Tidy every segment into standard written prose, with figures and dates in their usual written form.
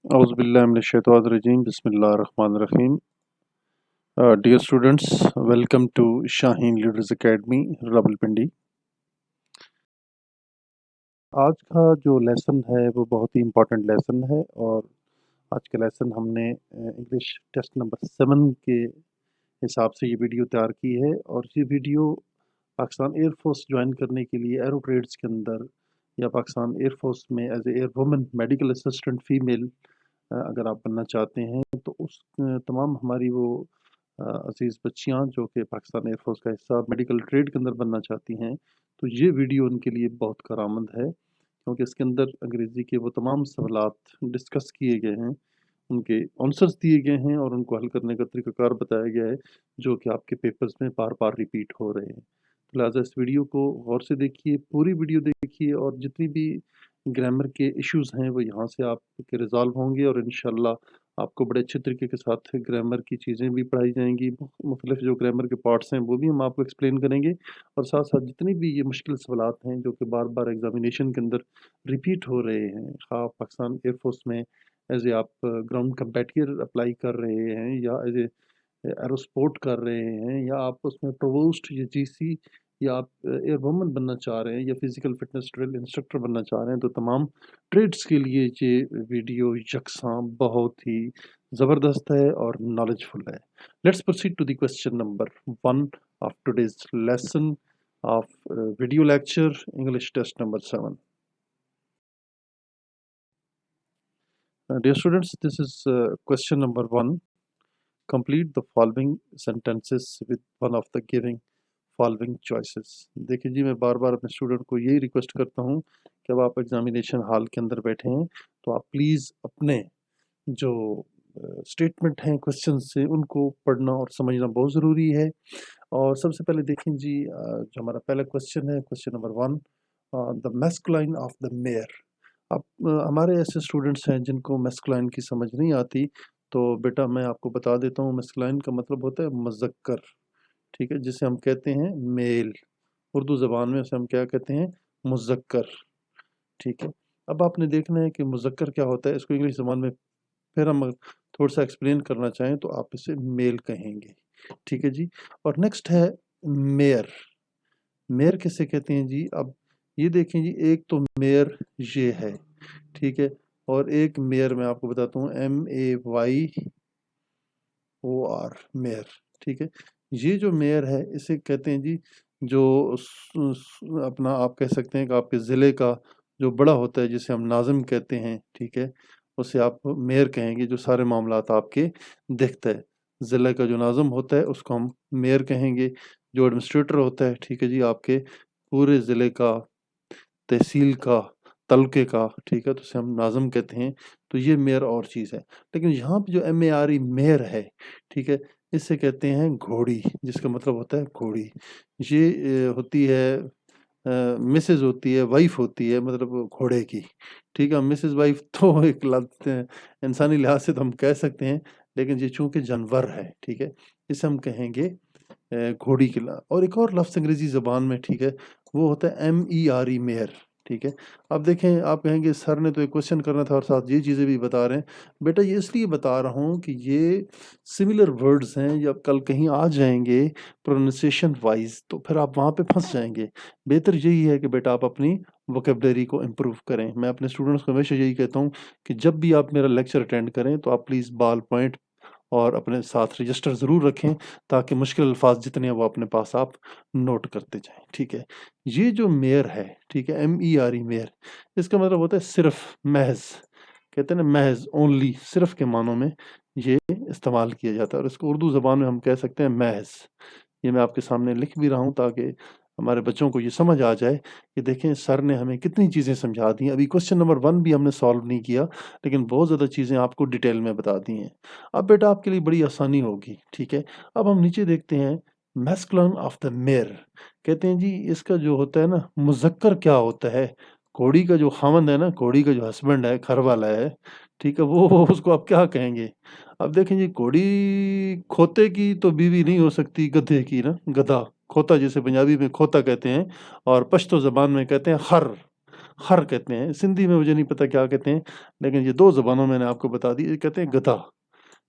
Auzubillahiminash-shaytanir-rajim. Bismillahir-Rahmanir-Rahim. Dear students, welcome to Shaheen Leaders Academy, Rawalpindi. आज का जो लेसन है वो बहुत ही इम्पोर्टेंट लेसन है और आज का लेसन हमने इंग्लिश टेस्ट नंबर 7 के हिसाब से ये वीडियो तैयार की है और ये वीडियो पाकिस्तान एयरफोर्स ज्वाइन करने के लिए एरो ट्रेड्स के अंदर या पाकिस्तान एयरफोर्स में as a air women medical assistant female अगर आप बनना चाहते हैं तो उस तमाम हमारी वो अजीज़ बच्चियाँ जो कि पाकिस्तान एयरफोर्स का हिस्सा मेडिकल ट्रेड के अंदर बनना चाहती हैं, तो ये वीडियो उनके लिए बहुत कारआमद है क्योंकि इसके अंदर अंग्रेज़ी के वो तमाम सवालात डिस्कस किए गए हैं, उनके आंसर्स दिए गए हैं और उनको हल करने का तरीक़ाकार बताया गया है जो कि आपके पेपर्स में बार-बार रिपीट हो रहे हैं। तो लिहाज़ा इस वीडियो को गौर से देखिए, पूरी वीडियो देखिए और जितनी भी ग्रामर के इश्यूज़ हैं वो यहाँ से आपके रिज़ॉल्व होंगे और इंशाअल्लाह आपको बड़े अच्छे तरीके के साथ ग्रामर की चीज़ें भी पढ़ाई जाएँगी। मुख्तलिफ जो ग्रामर के पार्ट्स हैं वो भी हम आपको एक्सप्लेन करेंगे और साथ-साथ जितनी भी ये मुश्किल सवालात हैं जो कि बार-बार एग्ज़ामिनेशन के अंदर रिपीट हो रहे हैं, ख़ास पाकिस्तान एयरफोर्स में एज़ ए आप ग्राउंड कम्बैटियर अप्लाई कर रहे हैं या एज़ ए एरोस्पोर्ट कर रहे हैं या आप उसमें प्रोवोस्ट या जीसी या आप एयर वुमन बनना चाह रहे हैं या फिज़िकल फिटनेस ड्रिल इंस्ट्रक्टर बनना चाह रहे हैं, तो तमाम ट्रेड्स के लिए ये वीडियो यकसां बहुत ही ज़बरदस्त है और नॉलेजफुल है। Let's proceed to the question number 1 of today's lesson of video lecture English test number 7। Dear students, this is question number 1. Complete the following sentences with one of the giving following choices. देखिए जी, मैं बार बार अपने student को यही request करता हूँ कि अब आप एग्जामिनेशन हॉल के अंदर बैठे हैं तो आप प्लीज़ अपने जो स्टेटमेंट हैं क्वेश्चन से उनको पढ़ना और समझना बहुत ज़रूरी है। और सबसे पहले देखें जी, जो हमारा पहला क्वेश्चन है, question number 1, the masculine of the mayor. अब हमारे ऐसे स्टूडेंट्स हैं जिनको मैस्कुलाइन की समझ नहीं आती, तो बेटा मैं आपको बता देता हूँ, मैस्कुलाइन का मतलब होता है मुज़क्कर, ठीक है, जिसे हम कहते हैं मेल। उर्दू ज़बान में उसे हम क्या कहते हैं? मुज़क्कर, ठीक है। अब आपने देखना है कि मुज़क्कर क्या होता है, इसको इंग्लिश ज़बान में फिर हम थोड़ा-सा एक्सप्लेन करना चाहें तो आप इसे मेल कहेंगे, ठीक है जी। और नेक्स्ट है मेयर। मेयर किसे कहते हैं जी? अब ये देखें जी, एक तो मेयर ये है, ठीक है, और एक मेयर मैं आपको बताता हूँ MEYOR, मेयर, ठीक है। ये जो मेयर है इसे कहते हैं जी, जो अपना आप कह सकते हैं कि आपके ज़िले का जो बड़ा होता है जिसे हम नाज़िम कहते हैं, ठीक है, उसे आप मेयर कहेंगे, जो सारे मामलात आपके देखता है। ज़िले का जो नाज़िम होता है उसको हम मेयर कहेंगे, जो एडमिनिस्ट्रेटर होता है, ठीक है जी, आपके पूरे ज़िले का, तहसील का, तलके का, ठीक है, तो उसे हम नाज़िम कहते हैं। तो ये मेयर और चीज़ है। लेकिन यहाँ पे जो MERE मेयर है, ठीक है, इसे कहते हैं घोड़ी, जिसका मतलब होता है घोड़ी। ये होती है मिसेज़ होती है, वाइफ़ होती है, मतलब घोड़े की, ठीक है। मिसेज़ वाइफ़ तो एक लफ्ज़ इंसानी लिहाज से तो हम कह सकते हैं, लेकिन ये चूँकि जानवर है, ठीक है, इसे हम कहेंगे घोड़ी की और एक और लफ्ज़ अंग्रेज़ी ज़बान में, ठीक है, वो होता है MERE मेयर, ठीक है। अब देखें, आप कहेंगे सर ने तो एक क्वेश्चन करना था और साथ ये चीज़ें भी बता रहे हैं। बेटा ये इसलिए बता रहा हूँ कि ये सिमिलर वर्ड्स हैं, या कल कहीं आ जाएँगे प्रोनंसिएशन वाइज़ तो फिर आप वहाँ पे फँस जाएँगे। बेहतर यही है कि बेटा आप अपनी वोकैब्युलरी को इम्प्रूव करें। मैं अपने स्टूडेंट्स को हमेशा यही कहता हूँ कि जब भी आप मेरा लेक्चर अटेंड करें तो आप प्लीज़ बॉल पॉइंट और अपने साथ रजिस्टर ज़रूर रखें, ताकि मुश्किल अल्फ़ाज़ जितने हैं वो अपने पास आप नोट करते जाएँ, ठीक है। ये जो मेयर है, ठीक है, MERE मेयर, इसका मतलब होता है सिर्फ़, महज़, कहते हैं ना महज़, ओनली, सिर्फ़ के मानों में ये इस्तेमाल किया जाता है और इसको उर्दू ज़बान में हम कह सकते हैं महज़। ये मैं आपके सामने लिख भी रहा हूँ ताकि हमारे बच्चों को ये समझ आ जाए कि देखें सर ने हमें कितनी चीज़ें समझा दी हैं। अभी क्वेश्चन नंबर 1 भी हमने सॉल्व नहीं किया, लेकिन बहुत ज़्यादा चीज़ें आपको डिटेल में बता दी हैं। अब बेटा आपके लिए बड़ी आसानी होगी, ठीक है। अब हम नीचे देखते हैं, मैस्कुलिन ऑफ द मेयर, कहते हैं जी इसका जो होता है ना मुज़क्कर क्या होता है? घोड़ी का जो ख़ावंद है ना, घोड़ी का जो हस्बैंड है, घर वाला है, ठीक है, वो उसको आप क्या कहेंगे? अब देखें जी, घोड़ी खोते की तो बीवी नहीं हो सकती, गधे की ना, गधा, खोता जिसे पंजाबी में खोता कहते हैं और पश्तो ज़बान में कहते हैं खर। हर कहते हैं, सिंधी में मुझे नहीं पता क्या कहते हैं, लेकिन ये 2 ज़बानों मैंने आपको बता दी, ये कहते हैं गधा,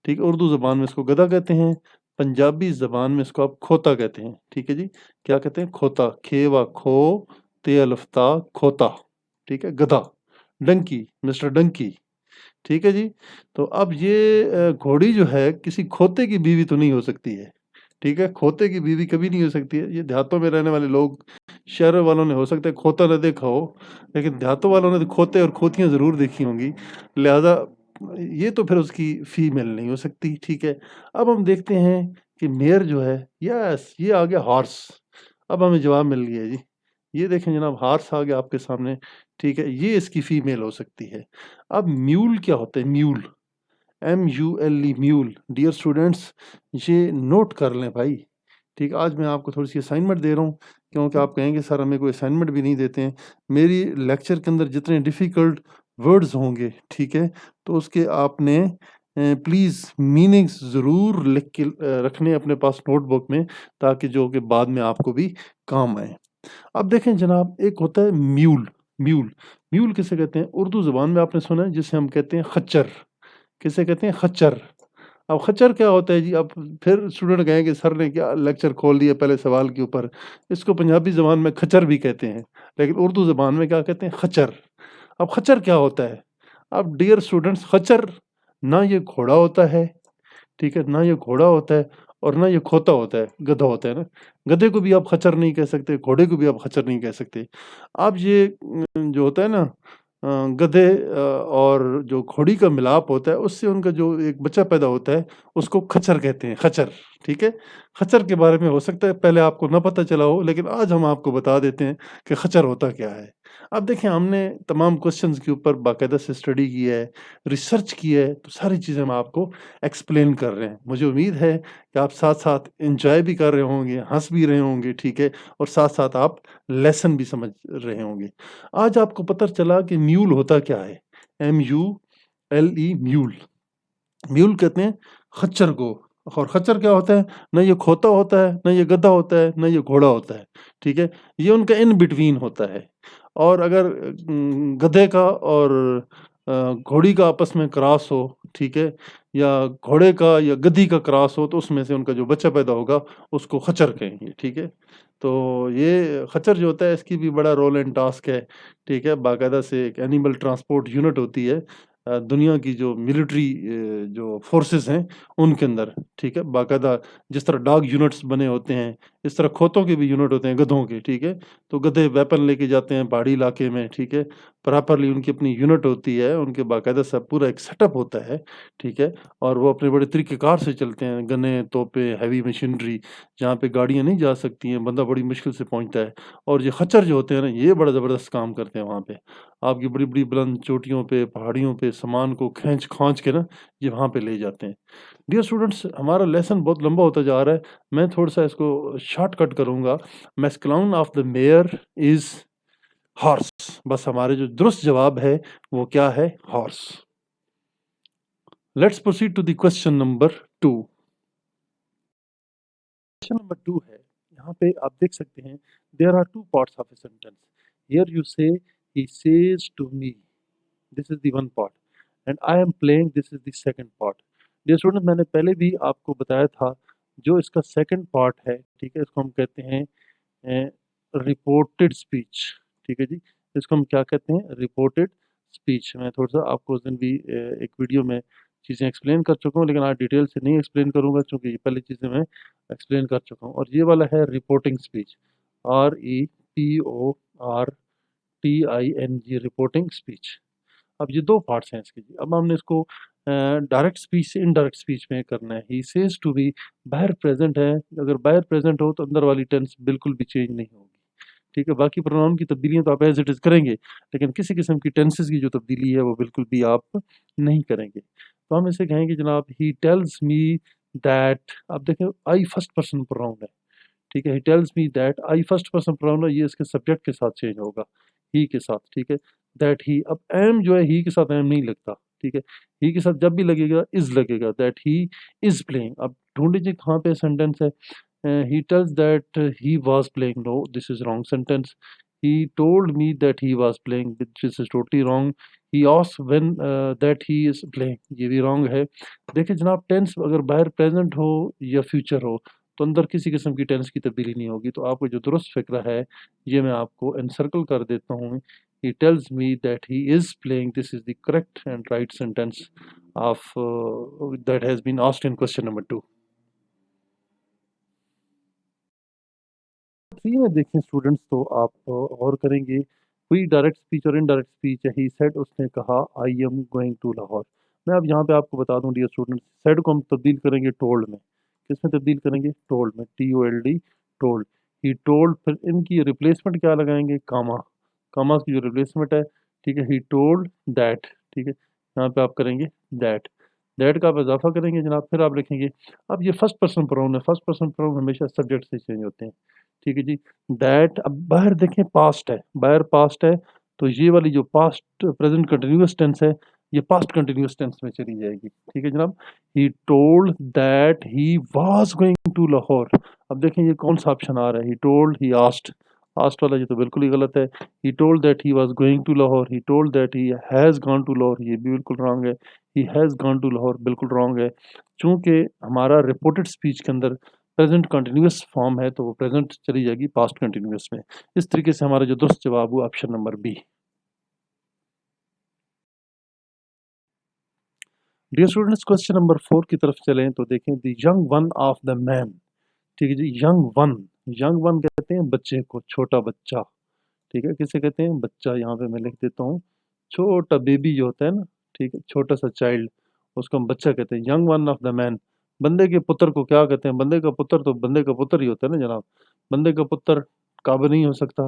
ठीक है? उर्दू ज़बान में इसको गधा कहते हैं, पंजाबी ज़बान में इसको आप खोता कहते हैं, ठीक है जी? क्या कहते हैं? खोता, खे व खो, ते अलिफ ता, खोता, ठीक है? गधा, डंकी, मिस्टर डंकी, ठीक है जी? तो अब ये घोड़ी जो है किसी खोते की बीवी तो नहीं हो सकती है, ठीक है? खोते की बीवी कभी नहीं हो सकती है, ये देहातों में रहने वाले लोग, शहरों वालों ने हो सकता है खोता ना देखा हो, लेकिन देहातों वालों ने तो खोते और खोतियाँ ज़रूर देखी होंगी, लिहाज़ा ये तो फिर उसकी फीमेल नहीं हो सकती, ठीक है? अब हम देखते हैं कि मेयर जो है, यस, ये आ गया हॉर्स, अब हमें जवाब मिल गया जी। ये देखें जनाब, हॉर्स आ गया आपके सामने, ठीक है? ये इसकी फीमेल हो सकती है। अब म्यूल क्या होता है? Mule, MULE, mule. Dear students, ये नोट कर लें भाई, ठीक है? आज मैं आपको थोड़ी-सी असाइनमेंट दे रहा हूँ, क्योंकि आप कहेंगे सर हमें कोई असाइनमेंट भी नहीं देते हैं। मेरी लेक्चर के अंदर जितने डिफ़िकल्ट वर्ड्स होंगे, ठीक है? तो उसके आपने प्लीज़ मीनिंग्स ज़रूर लिख के रखने अपने पास नोटबुक में, ताकि जो कि बाद में आपको भी काम आएँ। अब देखें जनाब, एक होता है म्यूल, म्यूल, म्यूल किसे कहते हैं? उर्दू ज़बान में आपने सुना है जिसे हम कहते हैं खच्चर, किसे कहते हैं? खच्चर। अब खच्चर क्या होता है जी? अब फिर स्टूडेंट कहेंगे सर ने क्या लेक्चर खोल दिया पहले सवाल के ऊपर। इसको पंजाबी ज़बान में खच्चर भी कहते हैं, लेकिन उर्दू ज़बान में क्या कहते हैं? खच्चर। अब खच्चर क्या होता है? अब डियर स्टूडेंट्स, खच्चर ना ये घोड़ा होता है, ठीक है? ना ये घोड़ा होता है और ना ये खोता होता है, गधा होता है ना। गधे को भी आप खच्चर नहीं कह सकते, घोड़े को भी आप खच्चर नहीं कह सकते। अब ये जो होता है ना, गधे और जो घोड़ी का मिलाप होता है, उससे उनका जो एक बच्चा पैदा होता है, उसको खच्चर कहते हैं, खच्चर, ठीक है? खच्चर के बारे में हो सकता है पहले आपको ना पता चला हो, लेकिन आज हम आपको बता देते हैं कि खच्चर होता क्या है। अब देखिए, हमने तमाम क्वेश्चंस के ऊपर बाकायदा से स्टडी की है, रिसर्च की है, तो सारी चीज़ें हम आपको एक्सप्लेन कर रहे हैं। मुझे उम्मीद है कि आप साथ-साथ एन्जॉय भी कर रहे होंगे, हँस भी रहे होंगे, ठीक है? और साथ-साथ आप लेसन भी समझ रहे होंगे। आज आपको पता चला कि म्यूल होता क्या है? MULE, mule. म्यूल कहते हैं खच्चर को, और खच्चर क्या होता है? ना ये खोता होता है, ना ये गधा होता है, ना ये घोड़ा होता है, ठीक है? ये उनका इन बिटवीन होता है। और अगर गधे का और घोड़ी का आपस में क्रॉस हो, ठीक है? या घोड़े का या गधी का क्रॉस हो, तो उसमें से उनका जो बच्चा पैदा होगा, उसको खच्चर कहेंगे, ठीक है? तो ये खच्चर जो होता है, इसकी भी बड़ा रोल एंड टास्क है, ठीक है? बाकायदा से एक एनिमल ट्रांसपोर्ट यूनिट होती है दुनिया की जो मिलिट्री जो फोर्सेस हैं उनके अंदर, ठीक है? बाकायदा जिस तरह डॉग यूनिट्स बने होते हैं, इस तरह खोतों के भी यूनिट होते हैं गधों के, ठीक है? तो गधे वेपन लेके जाते हैं पहाड़ी इलाके में, ठीक है? प्रॉपरली उनकी अपनी यूनिट होती है, उनके बाकायदा सा पूरा एक सेटअप होता है, ठीक है? और वो अपने बड़े तरीक़ेकार से चलते हैं, गन्ने, तोपें, हेवी मशीनरी, जहाँ पे गाड़ियाँ नहीं जा सकती हैं, बंदा बड़ी मुश्किल से पहुँचता है। और ये खच्चर जो होते हैं ना, ये बड़ा ज़बरदस्त काम करते हैं वहाँ पे। आपकी बड़ी-बड़ी बुलंद चोटियों पे, पहाड़ियों पे सामान को खींच-खांच के ना, ये वहाँ पे ले जाते हैं। डियर स्टूडेंट्स, हमारा लेसन बहुत लंबा होता जा रहा है, मैं थोड़ा-सा इसको शॉर्टकट करूँगा। Masculine of the mare is horse. बस हमारे जो दुरुस्त जवाब है, वो क्या है? Horse. Let's proceed to the question number 2। Question number 2 है, यहाँ पे आप देख सकते हैं, there are 2 parts of a sentence. Here you say he says to me, this is the one part, and I am playing, this is the second part. Dear student, मैंने पहले भी आपको बताया था, जो इसका सेकंड पार्ट है, ठीक है, इसको हम कहते हैं रिपोर्टेड स्पीच, ठीक है जी? इसको हम क्या कहते हैं? Reported speech. मैं थोड़ा-सा आपको उस दिन भी एक वीडियो में चीज़ें एक्सप्लेन कर चुका हूँ, लेकिन आज डिटेल से नहीं एक्सप्लेन करूँगा, चूँकि ये पहले चीज़ें मैं एक्सप्लेन कर चुका हूँ। और ये वाला है reporting speech, REPORTING, reporting speech. अब ये 2 पार्ट्स हैं इसके जी। अब हमने इसको डायरेक्ट स्पीच से इनडायरेक्ट स्पीच में करना है। ही सेज टू बी, बाहर प्रेज़ेंट है, अगर बाहर प्रेज़ेंट हो तो अंदर वाली टेंस बिल्कुल भी चेंज नहीं होगी, ठीक है? बाकी प्रोनाउन की तब्दीलियाँ तो आप एज़ इट इज़ करेंगे, लेकिन किसी किस्म की टेंसेस की जो तब्दीली है वो बिल्कुल भी आप नहीं करेंगे। तो हम इसे कहेंगे जनाब, ही टेल्स मी दैट, अब देखें आई फर्स्ट पर्सन प्रोनाउन है, ठीक है? He tells me that, I first person pronoun है, ये इसके सब्जेक्ट के साथ चेंज होगा, ही के साथ, ठीक है? दैट ही, अब एम जो है ही के साथ एम नहीं लगता, ठीक है? ही के साथ जब भी लगेगा इज़ लगेगा, दैट ही इज़ प्लेइंग। अब ढूँढ लीजिए कहाँ पे सेंटेंस है? He tells that he was playing, no this is wrong sentence. he told me that he was playing, which is totally wrong. he asked when that he is playing, ये भी wrong है। देखिए जनाब, tense अगर बाहर present हो या future हो तो अंदर किसी किस्म की टेंस की तब्दीली नहीं होगी। तो आपको जो दुरुस्त फिक्र है ये मैं आपको एनसर्कल कर देता हूँ। he tells me that he is playing, this is the correct and right sentence of that has been asked in question number 2। 3 में देखें स्टूडेंट्स, तो आप और करेंगे कोई डायरेक्ट स्पीच और इनडायरेक्ट स्पीच है। ही सेड, उसने कहा I am going to Lahore. मैं अब यहाँ पे आपको बता दूं डियर स्टूडेंट्स, सेड को हम तब्दील करेंगे टोल्ड में। किस में तब्दील करेंगे? टोल्ड में, TOLD, टोल्ड। ही टोल्ड, फिर इनकी रिप्लेसमेंट क्या लगाएंगे? कामा। कामा की जो रिप्लेसमेंट है, ठीक है, ही टोल्ड दैट, ठीक है, यहाँ पे आप करेंगे दैट का आप इजाफा करेंगे जनाब, फिर आप लिखेंगे। अब ये फर्स्ट पर्सन प्रोनाउन है, फर्स्ट पर्सन प्रोनाउन हमेशा सब्जेक्ट से चेंज होते हैं, ठीक है जी। दैट, अब बाहर देखें पास्ट है, बाहर पास्ट है, तो ये वाली जो पास्ट प्रेजेंट कंटिन्यूअस टेंस है ये पास्ट कंटिन्यूअस टेंस में चली जाएगी, ठीक है जनाब। He told that he was going to Lahore. अब देखें ये कौन सा ऑप्शन आ रहा है? He told, he asked, asked वाला ये तो बिल्कुल ही गलत है। He told that he was going to Lahore, he told that he has gone to Lahore, ये भी बिल्कुल रॉन्ग है। He has gone to Lahore बिल्कुल रॉन्ग है। चूंकि हमारा रिपोर्टेड स्पीच के अंदर प्रेजेंट कंटिन्यूअस फॉर्म है तो वो प्रेजेंट चली जाएगी पास्ट कंटिन्यूअस में। इस तरीके से हमारा जो दुरुस्त जवाब हुआ option number B. Dear students, question number 4 की तरफ चलें तो देखें the young one of the man, ठीक है जी। यंग वन, यंग वन कहते हैं बच्चे को, छोटा बच्चा, ठीक है। किसे कहते हैं? बच्चा। यहाँ पे मैं लिख देता हूँ छोटा बेबी जो होता है ना, ठीक है, छोटा सा चाइल्ड, उसको हम बच्चा कहते हैं। Young one of the man, बंदे के पुत्र को क्या कहते हैं? बंदे का पुत्र तो बंदे का पुत्र ही होता है ना जनाब। बंदे का पुत्र काब नहीं हो सकता,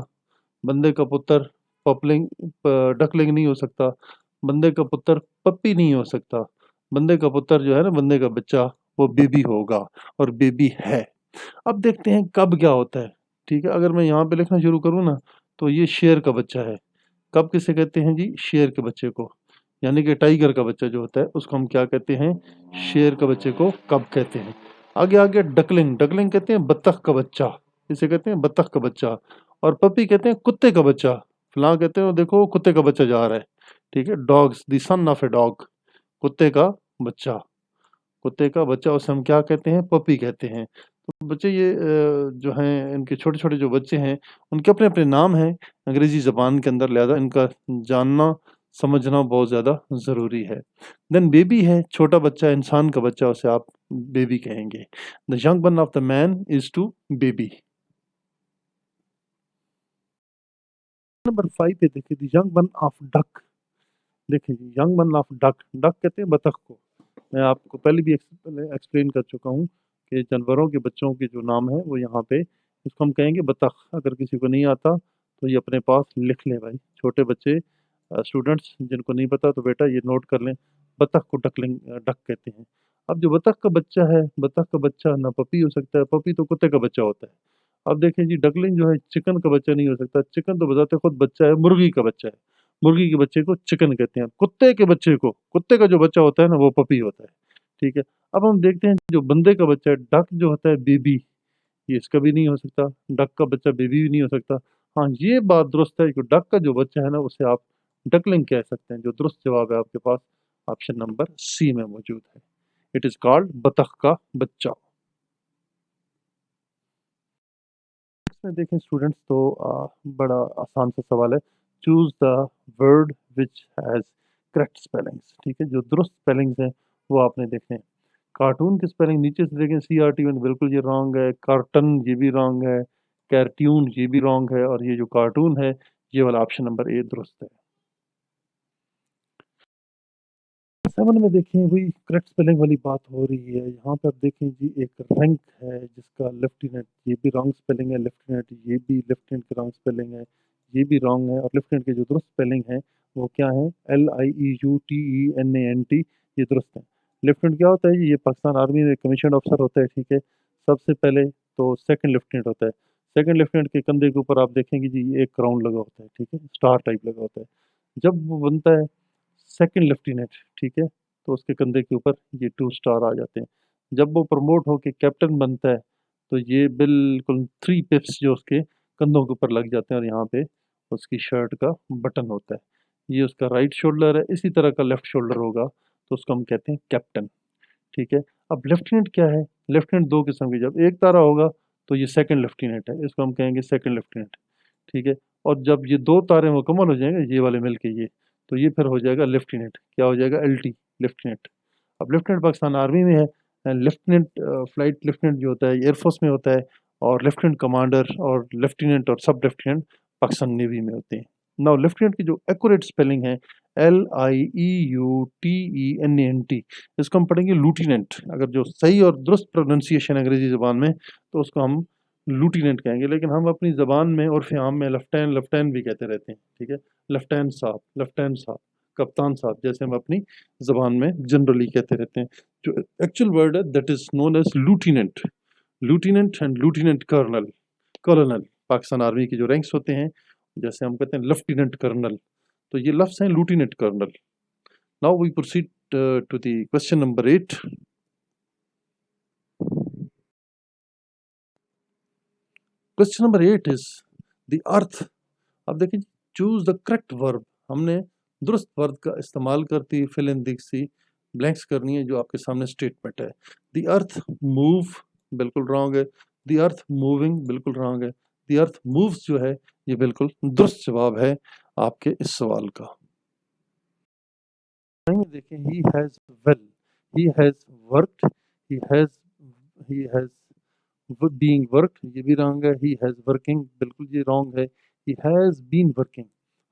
बंदे का पुत्र पपलिंग डकलिंग नहीं हो सकता, बंदे का पुत्र पप्पी नहीं हो सकता। बंदे का पुत्र जो है ना, बंदे का बच्चा, वो बेबी होगा और बेबी है। अब देखते हैं कब क्या होता है, ठीक है। अगर मैं यहाँ पे लिखना शुरू करूँ ना तो ये शेर का बच्चा है। कब किसे कहते हैं जी? शेर के बच्चे को, यानी कि टाइगर का बच्चा जो होता है उसको हम क्या कहते हैं? शेर का बच्चे को कब कहते हैं। आगे आगे डकलिंग, डकलिंग कहते हैं बत्तख का बच्चा, इसे कहते हैं बत्तख का बच्चा। और पपी कहते हैं कुत्ते का बच्चा। फलां कहते हैं देखो कुत्ते का बच्चा जा रहा है, ठीक है। Dogs, the son of a dog, कुत्ते का बच्चा, कुत्ते का बच्चा, उसे हम क्या कहते हैं? पपी कहते हैं। तो बच्चे ये जो हैं इनके छोटे छोटे जो बच्चे हैं उनके अपने अपने नाम हैं अंग्रेजी ज़बान के अंदर, लिहाजा इनका जानना समझना बहुत ज़्यादा ज़रूरी है। देन बेबी है, छोटा बच्चा, इंसान का बच्चा, उसे आप बेबी कहेंगे। The young one of the man is to baby. Number 5 पे देखिए the young one of duck. देखिए जी, young one of duck, duck कहते हैं बतख को। मैं आपको पहले भी एक्सप्लेन कर चुका हूँ कि जानवरों के बच्चों के जो नाम है वो यहाँ पे इसको हम कहेंगे बतख। अगर किसी को नहीं आता तो ये अपने पास लिख ले भाई, छोटे बच्चे, स्टूडेंट्स जिनको नहीं पता तो बेटा ये नोट कर लें, बतख को डकलिंग डक कहते हैं। अब जो बतख का बच्चा है, बतख का बच्चा ना पपी हो सकता है, पपी तो कुत्ते का बच्चा होता है। अब देखें जी, डकलिंग जो है चिकन का बच्चा नहीं हो सकता, चिकन तो बजाते खुद बच्चा है, मुर्गी का बच्चा है, मुर्गी के बच्चे को चिकन कहते हैं। कुत्ते के बच्चे को, कुत्ते का जो बच्चा होता है ना वो पपी होता है, ठीक है। अब हम देखते हैं जो बंदे का बच्चा है, डक जो होता है बेबी, ये इसका भी नहीं हो सकता, डक का बच्चा बेबी भी नहीं हो सकता। हाँ, ये बात दुरुस्त है कि डक का जो बच्चा है ना उसे आप डकलिंग कह सकते हैं। जो दुरुस्त जवाब है आपके पास ऑप्शन नंबर सी में मौजूद है। इट इज कॉल्ड बतख का बच्चा। इसमें देखें स्टूडेंट्स, तो बड़ा आसान सा सवाल है। Choose the word which has correct spellings, ठीक है। जो दुरुस्त स्पेलिंग्स हैं वो आपने देखने हैं। कार्टून की स्पेलिंग नीचे से देखें, CRTN बिल्कुल ये रॉन्ग है, कार्टन ये भी रॉन्ग है, कैरट्यून ये भी रॉन्ग है, और ये जो कार्टून है ये वाला ऑप्शन नंबर ए दुरुस्त है। 7 में देखें वही करेक्ट स्पेलिंग वाली बात हो रही है। यहाँ पे आप देखें जी, एक रैंक है जिसका लेफ्टिनेंट, ये भी रॉन्ग स्पेलिंग है। लेफ्टिनेंट ये भी लेफ्टिनेंट की रॉन्ग स्पेलिंग है, ये भी रॉन्ग है। और लेफ्टिनेंट की जो दुरुस्त स्पेलिंग है वो क्या है? LIEUTENANT, ये दुरुस्त है। लेफ्टिनेंट क्या होता है जी? ये पाकिस्तान आर्मी में कमीशन ऑफिसर होता है, ठीक है। सबसे पहले तो सेकंड लेफ्टिनेंट होता है। सेकंड लेफ्टिनेंट के कंधे के ऊपर आप देखेंगे जी एक क्राउन लगा होता है, ठीक है, स्टार टाइप लगा होता है। जब वो बनता है सेकंड लेफ्टिनेंट, ठीक है, तो उसके कंधे के ऊपर ये 2 स्टार आ जाते हैं। जब वो प्रमोट होके कैप्टन बनता है तो ये बिल्कुल 3 पिप्स जो उसके कंधों के ऊपर लग जाते हैं और यहाँ पे उसकी शर्ट का बटन होता है। ये उसका राइट शोल्डर है, इसी तरह का लेफ्ट शोल्डर होगा तो उसको हम कहते हैं कैप्टन। ठीक है। अब लेफ्टिनेंट क्या है? लेफ्टिनेंट दो किस्म के, जब एक तारा होगा तो ये सेकंड लेफ्टिनेंट है, इसको हम कहेंगे सेकंड लेफ्टिनेंट। ठीक है। और जब ये दो तारे मुकम्मल हो जाएंगे, ये वाले मिलके ये, तो ये फिर हो जाएगा लेफ्टिनेंट। क्या हो जाएगा? LT, lieutenant. अब लेफ्टिनेंट पाकिस्तान आर्मी में है, लेफ्टिनेंट फ्लाइट लेफ्टिनेंट जो होता है एयरफोर्स में होता है, और लेफ्टिनेंट कमांडर और लेफ्टिनेंट और सब लेफ्टिनेंट पाकिस्तान नेवी में होते हैं। नाउ लेफ्टिनेंट की जो एक्यूरेट स्पेलिंग है LIEUTENANT, इसको हम पढ़ेंगे लूटिनेंट। अगर जो सही और दुरुस्त प्रोनाउंसिएशन अंग्रेजी ज़बान में, तो उसको हम लूटिनेंट कहेंगे, लेकिन हम अपनी ज़बान में और फ़ियाम में लेफ्टिनेंट लेफ्टिनेंट भी कहते रहते हैं। ठीक है। लेफ्टिनेंट साहब, कप्तान साहब, जैसे हम अपनी ज़बान में जनरली कहते रहते हैं। जो एक्चुअल वर्ड है that is known as lieutenant. Lieutenant and lieutenant colonel. Colonel Pakistan army के जो रैंक्स होते हैं, जैसे हम कहते हैं लेफ्टिनेंट कर्नल, तो ये लफ्ज़ हैं lieutenant colonel. Now we proceed to the question number 8। Question number 8 is the earth. अब देखिए, चूज द करेक्ट वर्ब। हमने दुरुस्त वर्ब का इस्तेमाल करती फिल इन दी ब्लैंक्स करनी है जो आपके सामने स्टेटमेंट है। द अर्थ मूव, बिल्कुल रॉन्ग है। द अर्थ मूविंग, बिल्कुल रॉन्ग है। द अर्थ मूव्स जो है, ये बिल्कुल दुरुस्त जवाब है आपके इस सवाल का। देखिए, he has well, he has worked, he has being worked, ये भी रॉन्ग है। ही हैज वर्किंग, बिल्कुल ये रॉन्ग है। He has been working.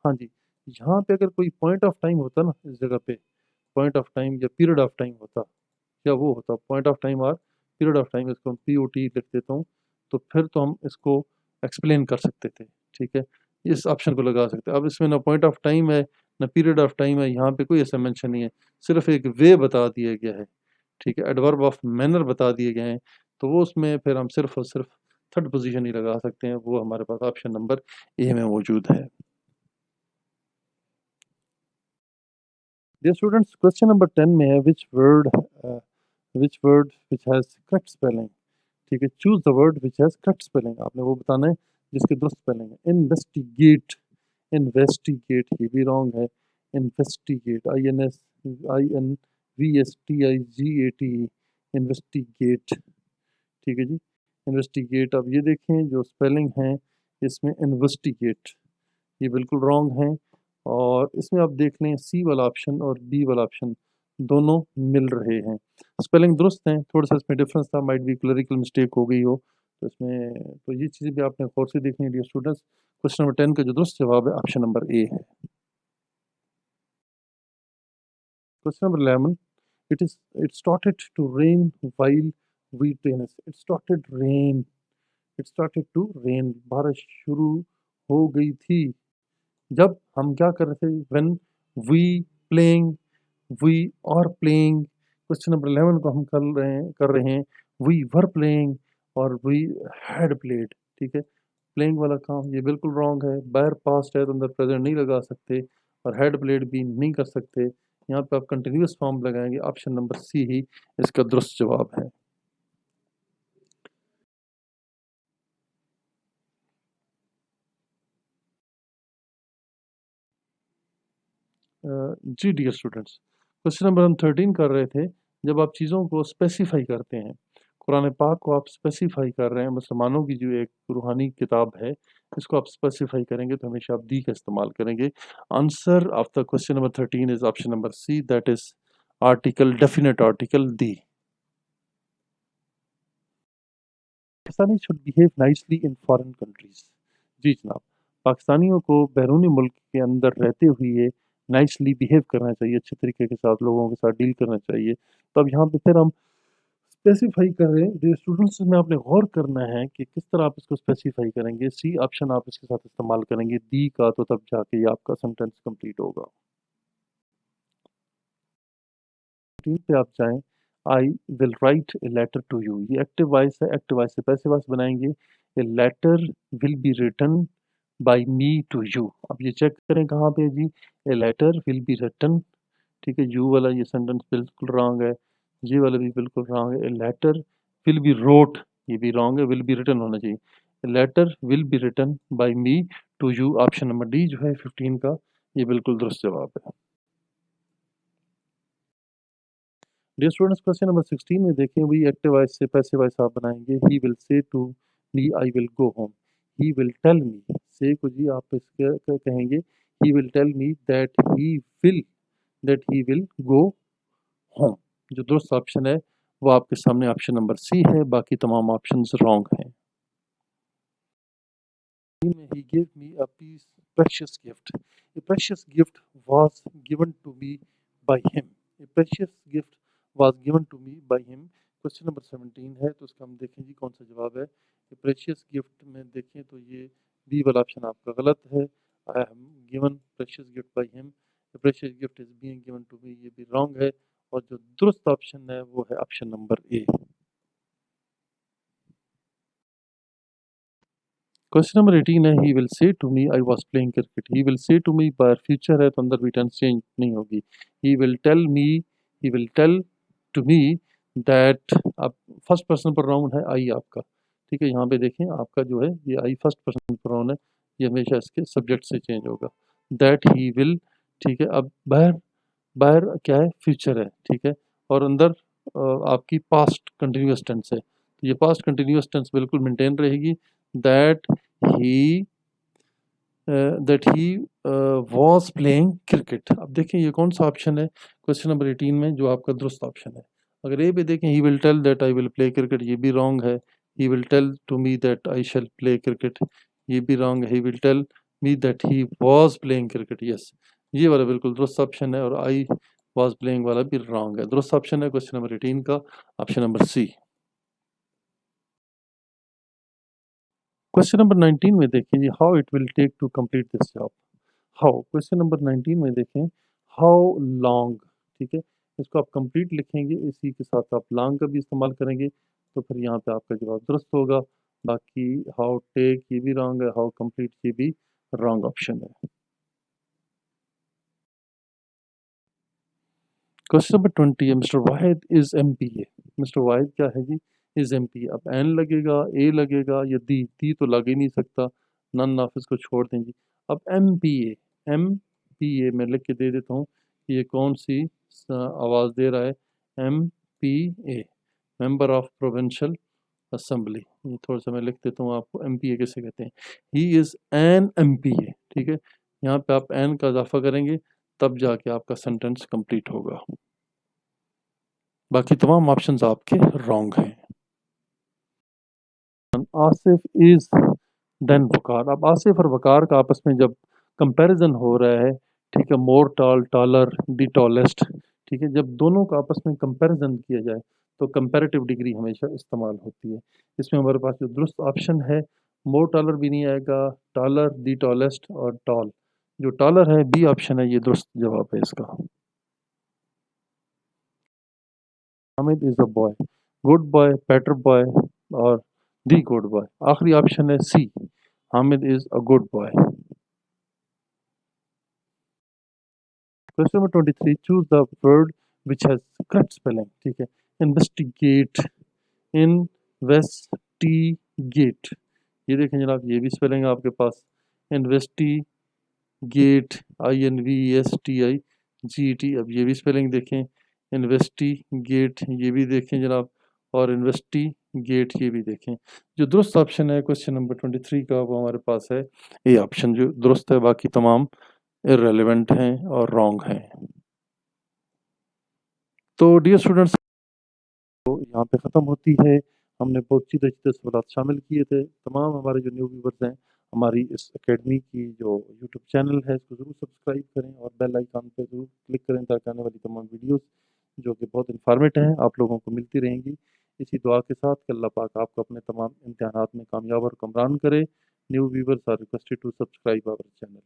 हाँ जी, यहाँ पे अगर कोई पॉइंट ऑफ टाइम होता ना, इस जगह पे पॉइंट ऑफ टाइम या पीरियड ऑफ टाइम होता, या वो होता पॉइंट ऑफ टाइम और पीरियड ऑफ टाइम, इसको हम POT लिख देता हूँ, तो फिर तो हम इसको एक्सप्लेन कर सकते थे। ठीक है, इस ऑप्शन को लगा सकते हैं। अब इसमें ना पॉइंट ऑफ टाइम है ना पीरियड ऑफ टाइम है, यहाँ पे कोई ऐसा मेंशन नहीं है, सिर्फ एक वे बता दिया गया है। ठीक है, एडवर्ब ऑफ मैनर बता दिए गए हैं, तो वो उसमें फिर हम सिर्फ और सिर्फ थर्ड पोजीशन ही लगा सकते हैं, वो हमारे पास ऑप्शन नंबर ए में मौजूद है। डियर स्टूडेंट्स, क्वेश्चन नंबर 10 में है which word which has correct spelling. ठीक है, choose the word which has correct spelling. आपने वो बताना है जिसकी दुरुस्त स्पेलिंग है। इन्वेस्टिगेट, इन्वेस्टिगेट ये भी रॉन्ग है। Investigate, INVESTIGATE, investigate. ठीक है जी, इन्वेस्टिगेट। अब ये देखें जो स्पेलिंग है इसमें इन्वेस्टिगेट, ये बिल्कुल रॉन्ग है। और इसमें आप देख लें सी वाला ऑप्शन और बी वाला ऑप्शन दोनों मिल रहे हैं, स्पेलिंग दुरुस्त हैं, थोड़ा सा इसमें डिफरेंस था, माइट बी क्लरिकल मिस्टेक हो गई हो, तो इसमें तो ये चीज़ें भी आपने गौर से देखनी है डियर स्टूडेंट्स। क्वेश्चन नंबर 10 का जो दुरुस्त जवाब है ऑप्शन नंबर ए है। Question number 11, it started to rain while we tennis. It started to rain, बारिश शुरू हो गई थी जब हम क्या कर रहे थे, when we playing, we are playing. Question number 11 को हम कर रहे हैं वी वर प्लेइंग और वी हैड प्लेड। ठीक है, प्लेइंग वाला काम ये बिल्कुल रॉन्ग है, बायर पास्ट है तो अंदर प्रेजेंट नहीं लगा सकते, और हैड प्लेड भी नहीं कर सकते। यहाँ पे आप कंटिन्यूस फॉर्म लगाएंगे, ऑप्शन नंबर सी ही इसका दुरुस्त जवाब है। जी डियर स्टूडेंट्स, क्वेश्चन नंबर हम 13 कर रहे थे। जब आप चीज़ों को स्पेसिफाई करते हैं, कुरान पाक को आप स्पेसिफाई कर रहे हैं, मुसलमानों की जो एक रूहानी किताब है, इसको आप स्पेसिफाई करेंगे तो हमेशा आप दी का इस्तेमाल करेंगे। Answer of the question number 13 is option number C, that is article, definite article the. Pakistani should behave nicely in foreign countries. जी जनाब, पाकिस्तानियों को बैरूनी मुल्क के अंदर रहते हुए नाइसली बिहेव करना चाहिए, अच्छे तरीके के साथ लोगों के साथ डील करना चाहिए। तो अब यहाँ पे फिर हम स्पेसिफाई कर रहे हैं, जो स्टूडेंट्स में आपने गौर करना है कि किस तरह आप इसको स्पेसिफाई करेंगे। सी ऑप्शन आप इसके साथ इस्तेमाल करेंगे दी का, तो तब जाके ये आपका सेंटेंस कंप्लीट होगा। टीम पे आप जाएं, I will write a letter to you, ये एक्टिव वॉइस है, एक्टिव वॉइस से पैसिव वॉइस बनाएंगे। A letter will be written by me to you. अब ये चेक करें कहाँ पे है जी, a letter will be written. ठीक है, यू वाला ये सेंटेंस बिल्कुल रॉन्ग है, ये वाला भी बिल्कुल रॉन्ग है। A letter will be wrote, ये भी रॉन्ग है, विल बी रिटन होना चाहिए। A letter will be written by me to you option number D जो है 15 का ये बिल्कुल दुरुस्त जवाब है। डियर स्टूडेंट्स, क्वेश्चन नंबर 16 में देखें, वी एक्टिव वॉइस से पैसिव वॉइस आप बनाएंगे। He will say to me I will go home. He will tell me से को जी आप इसके कहेंगे he will tell me that he will go home. जो दुरुस्त ऑप्शन है वो आपके सामने ऑप्शन नंबर सी है, बाकी तमाम ऑप्शन रॉन्ग हैं। He gave me a precious gift. A precious gift was given to me by him. A precious gift was given to me by him. Question number 17 है, तो उसका हम देखें जी कौन सा जवाब है। प्रेशियस गिफ्ट में देखें तो ये बी वाला ऑप्शन आपका गलत है। I am given precious gift by him, precious gift is being given to me, ये भी रॉन्ग है। और जो दुरुस्त ऑप्शन है वो है option number A. Question number 18 है, he will say to me I was playing cricket. He will say to me पर फ्यूचर है तो अंदर भी टेंस चेंज नहीं होगी। He will tell me, he will tell to me that. अब first person pronoun है आई आपका, ठीक है। यहाँ पे देखें आपका जो है ये आई फर्स्ट पर्सन प्रोनाउन है, ये हमेशा इसके सब्जेक्ट से चेंज होगा। दैट ही विल, ठीक है। अब बाहर बाहर क्या है, फ्यूचर है, ठीक है। और अंदर आपकी पास्ट कंटिन्यूस टेंस है, तो ये पास्ट कंटिन्यूस टेंस बिल्कुल मेंटेन रहेगी। That he that he was playing cricket. अब देखें ये कौन सा ऑप्शन है क्वेश्चन नंबर 18 में जो आपका दुरुस्त ऑप्शन है। अगर ए पे देखें he will tell that I will play cricket, ये भी रॉन्ग है। He will tell to me that I shall play cricket, ये भी रॉन्ग है। He will tell me that he was playing cricket, yes, ये वाला बिल्कुल दुरुस्त ऑप्शन है। और आई वॉज प्लेइंग वाला भी रॉन्ग है। दुरुस्त ऑप्शन है क्वेश्चन नंबर 18 का option number C. Question number 19 में देखें जी, how it will take to complete this job. How, question number 19 में देखें हाउ लॉन्ग, ठीक है। इसको आप कंप्लीट लिखेंगे, इसी के साथ आप लॉन्ग का भी इस्तेमाल करेंगे, तो फिर यहाँ पे आपका जवाब दुरुस्त होगा। बाकी हाउ टेक ये भी रॉन्ग है, हाउ कंप्लीट ये भी रॉन्ग ऑप्शन है। क्वेश्चन नंबर 20 है, mister Wahid is MPA. Mister Wahid क्या है जी, इज एमपीए। अब एन लगेगा, ए लगेगा या दी तो लग ही नहीं सकता, नन नाफिस को छोड़ दें जी। अब एम पी ए मैं लिख के दे देता हूँ कि ये कौन सी आवाज़ दे रहा है। MPA, member of provincial assembly. ये थोड़ा सा मैं लिख देता हूँ आपको, MPA किसे कहते हैं। ही इज़ एन MPA, ठीक है। यहाँ पे आप एन का इजाफा करेंगे तब जाके आपका सेंटेंस कंप्लीट होगा। बाकी तमाम ऑप्शंस आपके रॉन्ग हैं। आसिफ इज देन वकार। अब आसिफ और वकार का आपस में जब कंपैरिजन हो रहा है, ठीक है, मोर टॉल, टॉलर, द टॉलेस्ट, ठीक है, जब दोनों का आपस में कंपैरिजन किया जाए तो कंपैरेटिव डिग्री हमेशा इस्तेमाल होती है। इसमें हमारे पास जो दुरुस्त ऑप्शन है, मोर टॉलर भी नहीं आएगा, टॉलर, द टॉलेस्ट और टॉल। जो टॉलर है बी ऑप्शन है, ये दुरुस्त जवाब है इसका। Hamid is a boy, good boy, better boy और दी गुड बॉय। आखिरी ऑप्शन है C, Hamid is a good boy. Question number 23, choose the word which has correct spelling, ठीक है। इन्वेस्टिगेट, इन्वेस्टिगेट, ये देखें जनाब, ये भी स्पेलिंग है आपके पास। Investigate, INVESTIGET। अब ये भी स्पेलिंग देखें, इन्वेस्टिगेट ये भी देखें जनाब, और इन्वेस्टिगेट ये भी देखें। जो दुरुस्त ऑप्शन है क्वेश्चन नंबर 23 का वो हमारे पास है ए ऑप्शन, जो दुरुस्त है। बाकी तमाम इररेलेवेंट हैं और रॉन्ग हैं। तो डियर स्टूडेंट्स, तो यहाँ पे ख़त्म होती है। हमने बहुत सीधे सीधे सवाल शामिल किए थे। तमाम हमारे जो न्यू व्यूवर्स हैं, हमारी इस एकेडमी की जो यूट्यूब चैनल है इसको ज़रूर सब्सक्राइब करें और बेल आइकन पे ज़रूर क्लिक करें, ताकि आने वाली तमाम वीडियोस जो कि बहुत इन्फॉर्मेटिव हैं आप लोगों को मिलती रहेंगी। इसी दुआ के साथ कि अल्लाह पाक आपको अपने तमाम इम्तिहानात में कामयाब और कमरान करे। New viewers are requested to subscribe our channel.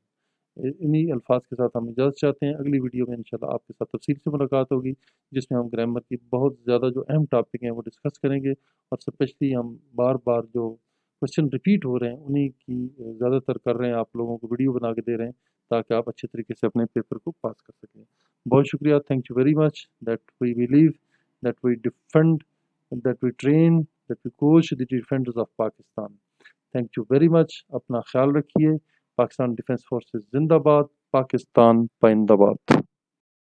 इन्हीं अल्फाज के साथ हम इजाज़त चाहते हैं। अगली वीडियो में इंशाल्लाह आपके साथ तफसील से मुलाकात होगी, जिसमें हम ग्रामर की बहुत ज़्यादा जो अहम टॉपिक हैं वो डिस्कस करेंगे। और स्पेशली हम बार बार जो क्वेश्चन रिपीट हो रहे हैं उन्हीं की ज़्यादातर कर रहे हैं, आप लोगों को वीडियो बना के दे रहे हैं ताकि आप अच्छे तरीके से अपने पेपर को पास कर सकें। बहुत शुक्रिया, thank you very much. That we believe, that we defend, that we train, that we coach the defenders of Pakistan. Thank you very much. अपना ख्याल रखिए। पाकिस्तान डिफेंस फोर्सेस जिंदाबाद, पाकिस्तान पाइंदाबाद।